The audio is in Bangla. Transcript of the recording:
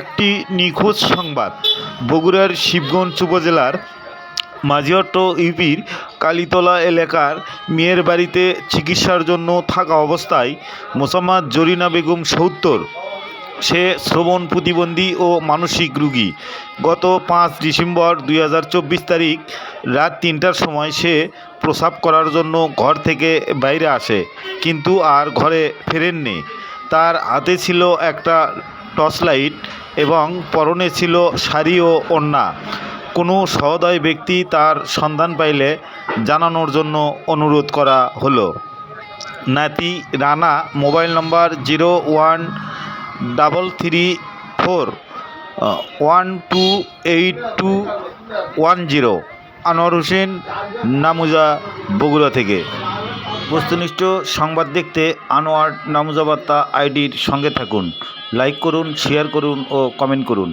একটি নিখোঁজ সংবাদ। বগুড়ার শিবগঞ্জ উপজেলার মাঝিহট্ট ইউপির কালীতলা এলাকার মেয়ের বাড়িতে চিকিৎসার জন্য থাকা অবস্থায় মোসাম্মদ জরিনা বেগম ৭০, সে শ্রবণ প্রতিবন্ধী ও মানসিক রোগী। গত ৫ ডিসেম্বর ২০২৪ তারিখ রাত ৩টার সময় সে প্রস্রাব করার জন্য ঘর থেকে বাইরে আসে, কিন্তু আর ঘরে ফেরেননি। তার হাতে ছিল একটা টর্চ লাইট এবং পরনে ছিল শাড়ি ও ওড়না। কোনো সহৃদয় ব্যক্তি তার সন্ধান পাইলে জানানোর জন্য অনুরোধ করা হলো। নাতি রানা, মোবাইল নম্বর 0134128210, আনোয়ার হোসেন, নামুজা, বগুড়া থেকে। বস্তুনিষ্ঠ সংবাদ দেখতে আনোয়ার নামুজা বার্তা আইডির সঙ্গে থাকুন। লাইক করুন, শেয়ার করুন ও কমেন্ট করুন।